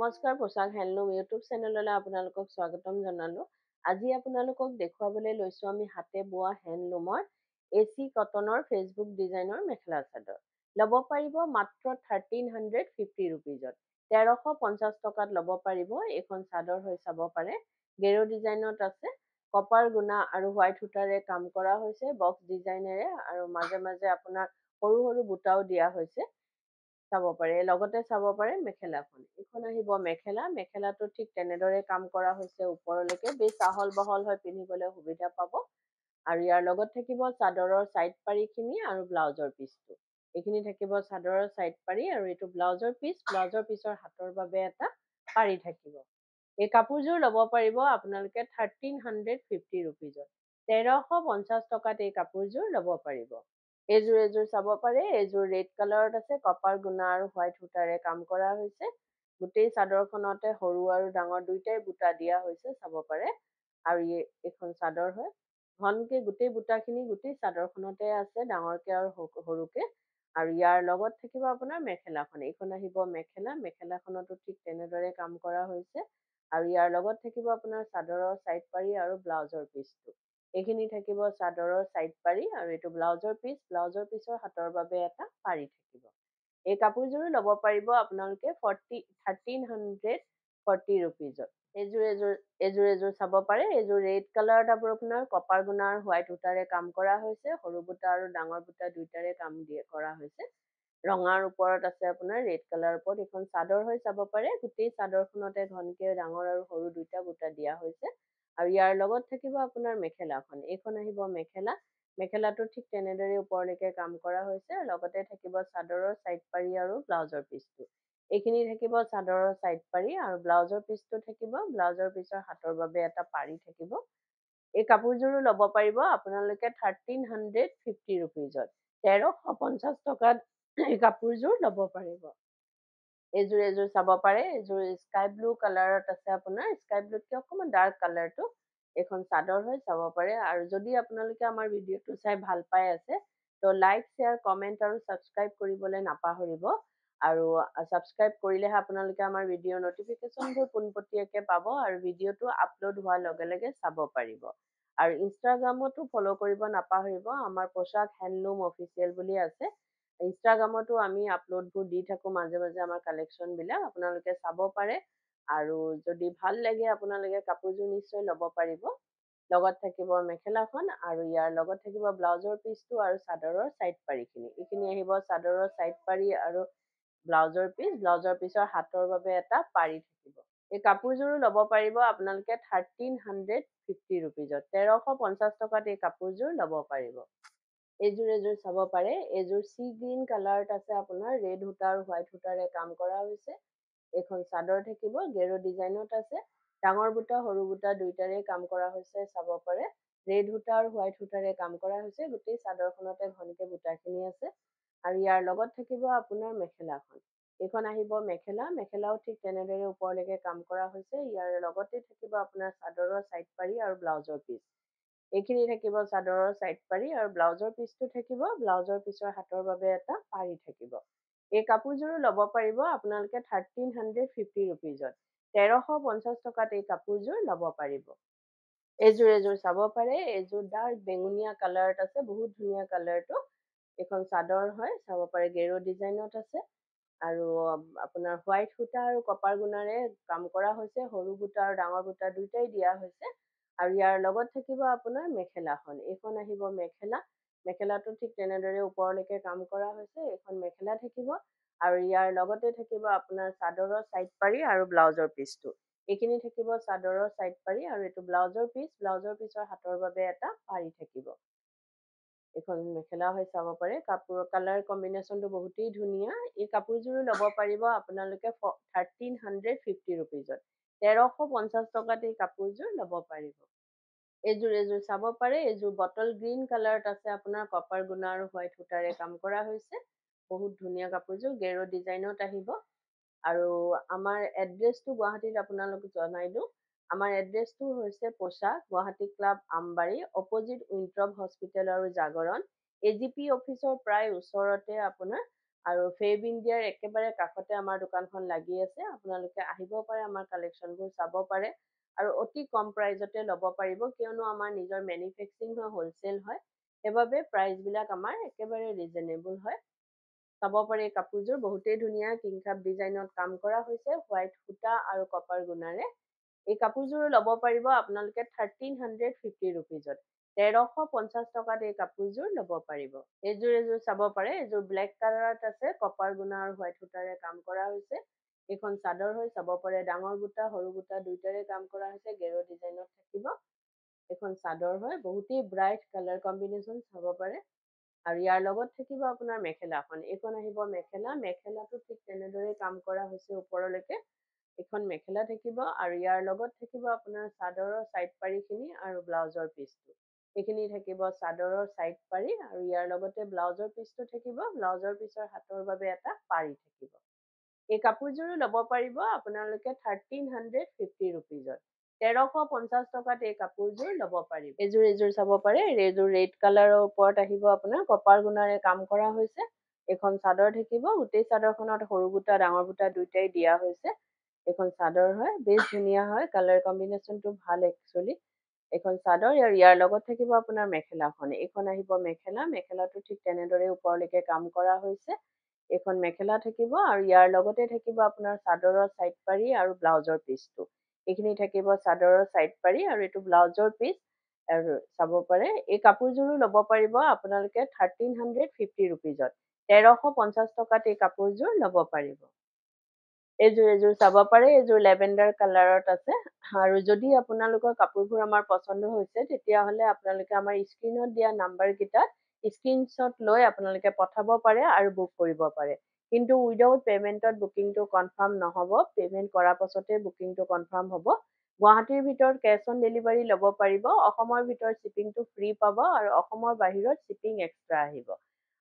নমস্কাৰ পোচাক handloom YouTube চেনেললৈ আপোনালোকক স্বাগতম জনালোঁ। আজি আপোনালোকক দেখুৱাবলৈ লৈছোঁ আমি হাতে বোৱা হেণ্ডলুমৰ AC কটনৰ ফেচবুক ডিজাইনৰ মেখেলা চাদৰ। ল'ব পাৰিব মাত্ৰ 1350 ৰুপিজত। 1350 টকাত ল'ব পাৰিব। এইখন চাদৰ হৈ চাব পাৰে। গেৰো ডিজাইনত আছে। কপাৰ গুণা আৰু হোৱাইট সূতাৰে কাম কৰা হৈছে বক্স ডিজাইনেৰে আৰু মাজে মাজে আপোনাৰ সৰু সৰু বুটাও দিয়া হৈছে। চাব পাৰে লগতে চাব পাৰে মেখেলাখন এইখন আহিব মেখেলাটো ঠিক তেনেদৰে কাম কৰা হৈছে ওপৰলৈকে বেছ আহল বহল হৈ পিন্ধিবলৈ সুবিধা পাব আৰু ইয়াৰ লগত থাকিব চাদৰৰ চাইড পাৰিখিনি আৰু ব্লাউজৰ পিচটো এইখিনি থাকিব চাদৰৰ চাইড পাৰি আৰু এইটো ব্লাউজৰ পিচৰ হাতৰ বাবে এটা পাৰি থাকিব এই কাপোৰযোৰ ল'ব পাৰিব আপোনালোকে 1350 ৰুপিজত 1350 টকাত এই কাপোৰযোৰ ল'ব পাৰিব এযোৰ চাব পাৰে এযোৰ ৰেড কালাৰত আছে কপাৰ গুণা আৰু হোৱাইট সূতাৰে কাম কৰা হৈছে গোটেই চাদৰখনতে সৰু আৰু ডাঙৰ দুইটাই বুটা দিয়া হৈছে চাব পাৰে আৰু এইখন চাদৰ হয় ঘনকে গোটেই বুটাখিনি গোটেই চাদৰখনতে আছে ডাঙৰকে আৰু সৰুকে আৰু ইয়াৰ লগত থাকিব আপোনাৰ মেখেলাখন এইখন আহিব মেখেলাখনতো ঠিক তেনেদৰে কাম কৰা হৈছে আৰু ইয়াৰ লগত থাকিব আপোনাৰ চাদৰৰ চাইড পাৰি আৰু ব্লাউজৰ পিচটো এইখিনি থাকিব চাদৰৰ চাইড পাৰি আৰু এইটো ব্লাউজৰ পিচৰ হাতৰ বাবে এটা পাৰি থাকিব এই কাপোৰযোৰো ল'ব পাৰিব আপোনালোকে 1340 ৰুপিজত এযোৰ চাব পাৰে এযোৰ ৰেড কালাৰত আপোনাৰ কপাৰ গুণা আৰু হোৱাইট সূতাৰে কাম কৰা হৈছে সৰু বুটা আৰু ডাঙৰ বুটা দুইটাৰে কাম কৰা হৈছে ৰঙাৰ ওপৰত আছে আপোনাৰ ৰেড কালাৰৰ ওপৰত এখন চাদৰ হৈ চাব পাৰে গোটেই চাদৰখনতে ঘনকে ডাঙৰ আৰু সৰু দুইটা বুটা দিয়া হৈছে আৰু ইয়াৰ লগত থাকিব আপোনাৰ মেখেলাখন এইখন আহিব মেখেলাটো ঠিক তেনেদৰে ওপৰলৈকে কাম কৰা হৈছে লগতে থাকিব চাদৰৰ চাইড পাৰি আৰু ব্লাউজৰ পিচটো এইখিনি থাকিব চাদৰৰ চাইড পাৰি আৰু ব্লাউজৰ পিচটো থাকিব ব্লাউজৰ পিচৰ হাতৰ বাবে এটা পাৰি থাকিব এই কাপোৰযোৰো ল'ব পাৰিব আপোনালোকে 1350 ৰুপিজত 1350 টকাত এই কাপোৰযোৰ ল'ব পাৰিব এযোৰ চাব পাৰে এযোৰ স্কাই ব্লু কালাৰত আছে আপোনাৰ স্কাই ব্লুতকে অকণমান ডাৰ্ক কালাৰটো এখন চাদৰ হৈ চাব পাৰে আৰু যদি আপোনালোকে আমাৰ ভিডিঅ'টো চাই ভাল পাই আছে তো লাইক শ্বেয়াৰ কমেণ্ট আৰু ছাবস্ক্ৰাইব কৰিবলৈ নাপাহৰিব আৰু ছাবস্ক্ৰাইব কৰিলেহে আপোনালোকে আমাৰ ভিডিঅ'ৰ নটিফিকেশ্যনবোৰ পোনপটীয়াকৈ পাব আৰু ভিডিঅ'টো আপলোড হোৱাৰ লগে লগে চাব পাৰিব আৰু ইনষ্টাগ্ৰামতো ফ'ল' কৰিব নাপাহৰিব আমাৰ পোচাক হেণ্ডলুম অফিচিয়েল বুলি আছে ইনষ্টাগ্ৰামতো আমি আপলোডবোৰ দি থাকোঁ মাজে মাজে আমাৰ কালেকশ্যনবিলাক আপোনালোকে চাব পাৰে আৰু যদি ভাল লাগে আপোনালোকে কাপোৰযোৰ নিশ্চয় ল'ব পাৰিব লগত থাকিব মেখেলাখন আৰু ইয়াৰ লগত থাকিব ব্লাউজৰ পিচটো আৰু চাদৰৰ চাইড পাৰিখিনি এইখিনি আহিব চাদৰৰ চাইড পাৰি আৰু ব্লাউজৰ পিচৰ হাতৰ বাবে এটা পাৰি থাকিব এই কাপোৰযোৰো ল'ব পাৰিব আপোনালোকে 1350 ৰুপিজত 1350 টকাত এই কাপোৰযোৰ ল'ব পাৰিব এযোৰ চাব পাৰে এযোৰ চি গ্ৰীণ কালাৰত আছে আপোনাৰ ৰেড সূতা আৰু হোৱাইট সূতাৰে কাম কৰা হৈছে এইখন চাদৰ থাকিব গেৰো ডিজাইনত আছে ডাঙৰ বুটা সৰু বুটা দুইটাৰে কাম কৰা হৈছে চাব পাৰে ৰেড সূতা আৰু হোৱাইট সূতাৰে কাম কৰা হৈছে গোটেই চাদৰখনতে ঘনকে বুটাখিনি আছে আৰু ইয়াৰ লগত থাকিব আপোনাৰ মেখেলাখন এইখন আহিব মেখেলাও ঠিক তেনেদৰে ওপৰলৈকে কাম কৰা হৈছে ইয়াৰ লগতে থাকিব আপোনাৰ চাদৰৰ চাইড পাৰি আৰু ব্লাউজৰ পিচ এইখিনি থাকিব চাদৰৰ চাইড পাৰি আৰু ব্লাউজৰ পিচটো থাকিব ব্লাউজৰ পিচৰ হাতৰ বাবে এটা পাৰি থাকিব এই কাপোৰযোৰো ল'ব পাৰিব আপোনালোকে 1350 ৰুপিজত 1350 টকাত এই কাপোৰযোৰ ল'ব পাৰিব এযোৰ চাব পাৰে এযোৰ ডাৰ্ক বেঙুনীয়া কালাৰত আছে বহুত ধুনীয়া কালাৰটো এইখন চাদৰ হয় চাব পাৰে গেৰো ডিজাইনত আছে আৰু আপোনাৰ হোৱাইট সূতা আৰু কপাৰ গুণাৰে কাম কৰা হৈছে সৰু বুটা আৰু ডাঙৰ বুটা দুইটাই দিয়া হৈছে আৰু ইয়াৰ লগত থাকিব আপোনাৰ মেখেলাখন এইখন আহিব মেখেলাটো ঠিক তেনেদৰে ওপৰলৈকে কাম কৰা হৈছে এইখন মেখেলা থাকিব আৰু ইয়াৰ লগতে থাকিব আপোনাৰ চাদৰৰ চাইড পাৰি আৰু ব্লাউজৰ পিচটো এইখিনি থাকিব চাদৰৰ চাইড পাৰি আৰু এইটো ব্লাউজৰ পিচৰ হাতৰ বাবে এটা পাৰি থাকিব এইখন মেখেলা হৈ চাব পাৰে কাপোৰৰ কালাৰ কম্বিনেশ্যনটো বহুতেই ধুনীয়া এই কাপোৰযোৰো ল'ব পাৰিব আপোনালোকে 1350 ৰুপিজত 1350 টকাত এই কাপোৰযোৰ ল'ব পাৰিব এযোৰ চাব পাৰে এযোৰ বটল গ্ৰীণ কালাৰত আছে আপোনাৰ কপাৰ গুণা আৰু হোৱাইট সূতাৰে কাম কৰা হৈছে বহুত ধুনীয়া কাপোৰযোৰ গেৰো ডিজাইনত আহিব আৰু আমাৰ এড্ৰেছটো গুৱাহাটীত আপোনালোকক জনাই দিওঁ আমাৰ এড্ৰেছটো হৈছে পোচাক Guwahati club Ambari opposite Wintrop hospital আৰু জাগৰণ AGP অফিচৰ প্ৰায় ওচৰতে আপোনাৰ আৰু ফেব ইণ্ডিয়াৰ একেবাৰে কাষতে আমাৰ দোকানখন লাগি আছে। আপোনালোকে আহিব পাৰে, আমাৰ কালেকশ্যনবোৰ চাব পাৰে আৰু অতি কম প্ৰাইজতে ল'ব পাৰিব, কিয়নো আমাৰ নিজৰ মেনুফেকচাৰিং হয়, হ'লচেল হয়, সেইবাবে প্ৰাইচবিলাক আমাৰ একেবাৰে ৰিজনেবল হয়। চাব পাৰে এই কাপোৰযোৰ বহুতেই ধুনীয়া, কিংকাপ ডিজাইনত কাম কৰা হৈছে, হোৱাইট সূতা আৰু কপাৰ গুণাৰে। এই কাপোৰযোৰ ল'ব পাৰিব আপোনালোকে 1350 ৰুপিজত। 1350 টকাত এই কাপোৰযোৰ ল'ব পাৰিব। এযোৰ চাব পাৰে, এযোৰ ব্লেক কালাৰত আছে, কপাৰ গুণা আৰু হোৱাইট সূতাৰে কাম কৰা হৈছে। এইখন চাদৰ হৈ চাব পাৰে, ডাঙৰ বুটা সৰু বুটা দুইটাৰে কাম কৰা হৈছে, গেৰো ডিজাইনত থাকিব। এইখন চাদৰ হয়, বহুতেই ব্ৰাইট কালাৰ কম্বিনেশ্যন চাব পাৰে। আৰু ইয়াৰ লগত থাকিব আপোনাৰ মেখেলাখন। এইখন আহিব মেখেলা, মেখেলাটো ঠিক তেনেদৰে কাম কৰা হৈছে ওপৰলৈকে। এইখন মেখেলা থাকিব আৰু ইয়াৰ লগত থাকিব আপোনাৰ চাদৰৰ চাইড পাৰিখিনি আৰু ব্লাউজৰ পিচটো। এইখিনি থাকিব চাদৰৰ চাইড পাৰি আৰু ইয়াৰ লগতে ব্লাউজৰ পিচটো থাকিব, ব্লাউজৰ পিচৰ হাতৰ বাবে এটা পাৰি থাকিব। এই কাপোৰযোৰো ল'ব পাৰিব আপোনালোকে 1350 ৰুপিজত। 1350 টকাত এই কাপোৰযোৰ ল'ব পাৰিব। এযোৰ চাব পাৰে, এইযোৰ ৰেড কালাৰৰ ওপৰত আহিব আপোনাৰ কপাৰ গুণাৰে কাম কৰা হৈছে। এইখন চাদৰ থাকিব, গোটেই চাদৰখনত সৰু বুটা ডাঙৰ বুটা দুইটাই দিয়া হৈছে। এইখন চাদৰ হয়, বেছ ধুনীয়া হয়, কালাৰ কম্বিনেশ্যনটো ভাল একচুৱেলি। এইখন চাদৰ আৰু ইয়াৰ লগত থাকিব আপোনাৰ মেখেলাখন। এইখন আহিব মেখেলা, মেখেলাটো ঠিক তেনেদৰে ওপৰলৈকে কাম কৰা হৈছে। এইখন মেখেলা থাকিব আৰু ইয়াৰ লগতে থাকিব আপোনাৰ চাদৰৰ চাইড পাৰি আৰু ব্লাউজৰ পিচটো। এইখিনি থাকিব চাদৰৰ চাইড পাৰি আৰু এইটো ব্লাউজৰ পিচ। আৰু চাব পাৰে, এই কাপোৰযোৰো ল'ব পাৰিব আপোনালোকে 1350 ৰুপিজত। 1350 টকাত এই কাপোৰযোৰ ল'ব পাৰিব। এযোৰ চাব পাৰে, এইযোৰ লেভেণ্ডাৰ কালাৰত আছে। আৰু যদি আপোনালোকৰ কাপোৰবোৰ আমাৰ পচন্দ হৈছে, তেতিয়াহ'লে আপোনালোকে আমাৰ স্ক্ৰীণত দিয়া নাম্বাৰকেইটাত স্ক্ৰীনশ্বট লৈ আপোনালোকে পঠাব পাৰে আৰু বুক কৰিব পাৰে। কিন্তু উইদাউট পে'মেণ্টত বুকিংটো কনফাৰ্ম নহ'ব, পে'মেণ্ট কৰাৰ পাছতে বুকিংটো কনফাৰ্ম হ'ব। গুৱাহাটীৰ ভিতৰত কেছ অন ডেলিভাৰী ল'ব পাৰিব, অসমৰ ভিতৰত শ্বিপিংটো ফ্ৰী পাব আৰু অসমৰ বাহিৰত শ্বিপিং এক্সট্ৰা আহিব।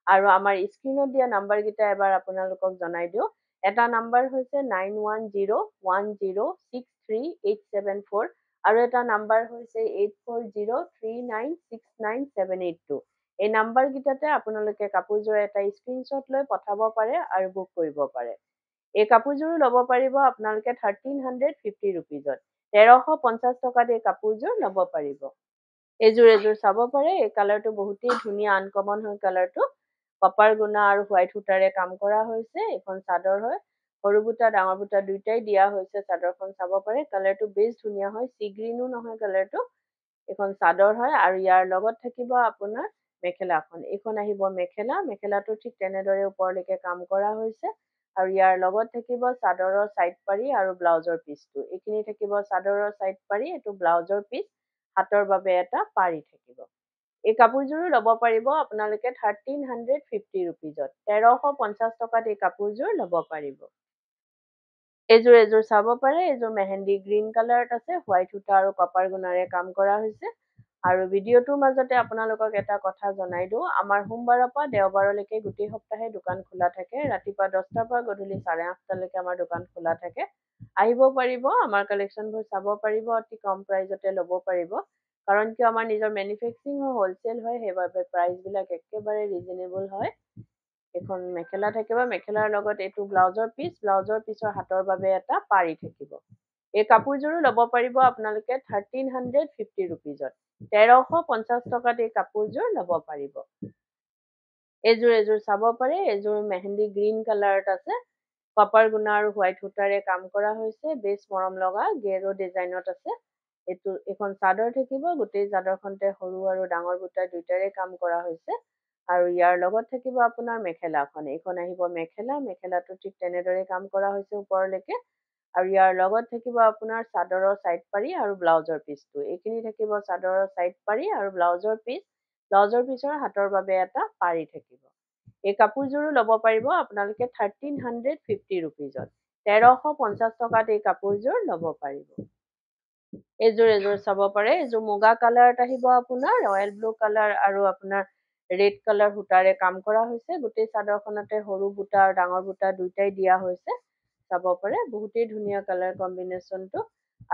আৰু আমাৰ স্ক্ৰীণত দিয়া নাম্বাৰকেইটা এবাৰ আপোনালোকক জনাই দিওঁ। এটা নাম্বাৰ হৈছে 9101063874 আৰু এটা নাম্বাৰ হৈছে 8403969782। এই নাম্বাৰকেইটাতে আপোনালোকে কাপোৰযোৰ এটা স্ক্ৰীনশ্বট লৈ পঠাব পাৰে আৰু বুক কৰিব পাৰে। এই কাপোৰযোৰো ল'ব পাৰিব আপোনালোকে 1350 ৰুপিজত। 1350 টকাত এই কাপোৰযোৰ ল'ব পাৰিব। এযোৰ চাব পাৰে, এই কালাৰটো বহুতেই ধুনীয়া, আনকমন হয় কালাৰটো। কপাৰ গুণা আৰু হোৱাইট সূতাৰে কাম কৰা হৈছে। এইখন চাদৰ হয়, সৰু বুটা ডাঙৰ বুটা দুইটাই দিয়া হৈছে। চাদৰখন চাব পাৰে, কালাৰটো বেছ ধুনীয়া হয়, চি গ্ৰীনো নহয় কালাৰটো। এইখন চাদৰ হয় আৰু ইয়াৰ লগত থাকিব আপোনাৰ মেখেলাখন। এইখন আহিব মেখেলা, মেখেলাটো ঠিক তেনেদৰে ওপৰলৈকে কাম কৰা হৈছে। আৰু ইয়াৰ লগত থাকিব চাদৰৰ চাইড পাৰি আৰু ব্লাউজৰ পিচটো। এইখিনি থাকিব চাদৰৰ চাইড পাৰি, এইটো ব্লাউজৰ পিচ, হাতৰ বাবে এটা পাৰি থাকিব। এই কাপোৰযোৰো ল'ব পাৰিব আপোনালোকে 1350 ৰুপিজত। 1350 টকাত এই কাপোৰযোৰ ল'ব পাৰিব। এযোৰ চাব পাৰে, এইযোৰ মেহেন্দি গ্ৰীণ কালাৰত আছে, হোৱাইট সূতা আৰু কপাৰ গুণাৰে কাম কৰা হৈছে। আৰু ভিডিঅ'টোৰ মাজতে আপোনালোকক এটা কথা জনাই দিওঁ, আমাৰ সোমবাৰৰ পৰা দেওবাৰলৈকে গোটেই সপ্তাহে দোকান খোলা থাকে। ৰাতিপুৱা 10টাৰ পৰা গধূলি 8:30লৈকে আমাৰ দোকান খোলা থাকে। আহিব পাৰিব, আমাৰ কালেকশ্যনবোৰ চাব পাৰিব, অতি কম প্ৰাইজতে ল'ব পাৰিব। কাৰণ কিয় আমাৰ নিজৰ মেনুফেকচাৰিং হয়, হ'লচেল হয়, সেইবাবে প্ৰাইচবিলাক একেবাৰে ৰিজনেবল হয়। এইখন মেখেলা থাকিব, মেখেলাৰ লগত এইটো ব্লাউজৰ পিচ, ব্লাউজৰ পিচৰ হাতৰ বাবে এটা পাৰি থাকিব। এই কাপোৰযোৰো ল'ব পাৰিব আপোনালোকে 1350 ৰুপিজত। 1350 টকাত এই কাপোৰযোৰ ল'ব পাৰিব। এযোৰ চাব পাৰে, এইযোৰ মেহেন্দি গ্ৰীণ কালাৰত আছে। কপাৰ গুণা আৰু হোৱাইট সূতাৰে কাম কৰা হৈছে, বেছ মৰম লগা, গেৰো ডিজাইনত আছে। এইখন চাদৰ থাকিব, গোটেই চাদৰখনতে সৰু আৰু ডাঙৰ বুটা দুইটাৰে কাম কৰা হৈছে। আৰু ইয়াৰ লগত থাকিব আপোনাৰ মেখেলাখন। এইখন আহিব মেখেলা, মেখেলাটো ঠিক তেনেদৰে কাম কৰা হৈছে ওপৰলৈকে। আৰু ইয়াৰ লগত থাকিব আপোনাৰ চাদৰৰ চাইড পাৰি আৰু ব্লাউজৰ পিচটো। এইখিনি থাকিব চাদৰৰ চাইড পাৰি আৰু ব্লাউজৰ পিচ, ব্লাউজৰ পিচৰ হাতৰ বাবে এটা পাৰি থাকিব। এই কাপোৰযোৰো ল'ব পাৰিব আপোনালোকে 1350 ৰুপিজত। 1350 টকাত এই কাপোৰযোৰ ল'ব পাৰিব। এযোৰ চাব পাৰে, এইযোৰ মুগা কালাৰত আহিব আপোনাৰ, ৰয়েল ব্লু কালাৰ আৰু আপোনাৰ ৰেড কালাৰ সূতাৰে কাম কৰা হৈছে। গোটেই চাদৰখনতে সৰু বুটা আৰু ডাঙৰ বুটা দুইটাই দিয়া হৈছে। চাব পাৰে, বহুতেই ধুনীয়া কালাৰ কম্বিনেশ্যনটো।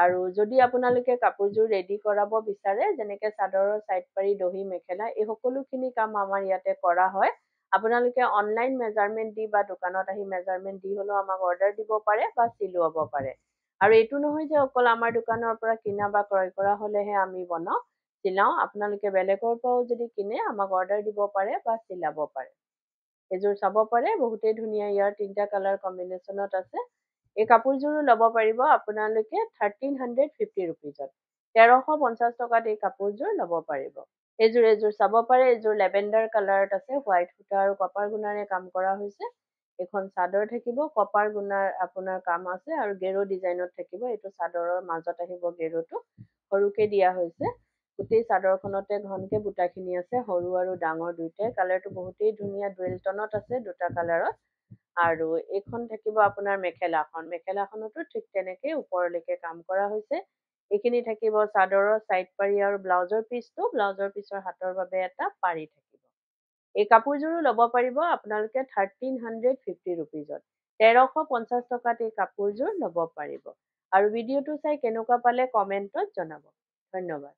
আৰু যদি আপোনালোকে কাপোৰযোৰ ৰেডি কৰাব বিচাৰে, যেনেকে চাদৰৰ চাইড পাৰি, দহি, মেখেলা, এই সকলোখিনি কাম আমাৰ ইয়াতে কৰা হয়। আপোনালোকে অনলাইন মেজাৰমেণ্ট দি বা দোকানত আহি মেজাৰমেণ্ট দি হ'লেও আমাক অৰ্ডাৰ দিব পাৰে বা চিলোৱাব পাৰে। আৰু এইটো নহয় যে অকল আমাৰ দোকানৰ পৰা কিনা বা ক্ৰয় কৰা হ'লেহে আমি বনাওঁ চিলাওঁ। আপোনালোকে বেলেগৰ পৰাও যদি কিনে আমাক অৰ্ডাৰ দিব পাৰে বা চিলাব পাৰে। এযোৰ চাব পাৰে, বহুতেই ধুনীয়া। ইয়াৰ 3টা কালাৰ কম্বিনেশ্যনত আছে। এই কাপোৰযোৰো ল'ব পাৰিব আপোনালোকে 1350 ৰুপিজত। 1350 টকাত এই কাপোৰযোৰ ল'ব পাৰিব। এযোৰ চাব পাৰে। এযোৰ লেভেণ্ডাৰ কালাৰত আছে। হোৱাইট সূতা আৰু কপাৰ গুণাৰে কাম কৰা হৈছে। এখন চাদৰ থাকিব, কপাৰ গুণাৰ আপোনাৰ কাম আছে আৰু গেৰো ডিজাইনত থাকিব। এইটো চাদৰৰ মাজত আহিব, গেৰোটো সৰুকে দিয়া হৈছে। গোটেই চাদৰখনতে ঘনকে বুটাখিনি আছে, সৰু আৰু ডাঙৰ দুইটাই। কালাৰটো বহুতেই ধুনীয়া, ডুৱেল টনত আছে, দুটা কালাৰত। আৰু এইখন থাকিব আপোনাৰ মেখেলাখন। মেখেলাখনতো ঠিক তেনেকেই ওপৰলৈকে কাম কৰা হৈছে। এইখিনি থাকিব চাদৰৰ চাইড পাৰি আৰু ব্লাউজৰ পিচটো। ব্লাউজৰ পিচৰ হাতৰ বাবে এটা পাৰি থাকিব। এই কাপোৰযোৰো ল'ব পাৰিব আপোনালোকে 1350 ৰুপিজত। 1350 টকাত এই কাপোৰযোৰ ল'ব পাৰিব। আৰু ভিডিঅ'টো চাই কেনেকুৱা পালে কমেণ্টত জনাব। ধন্যবাদ।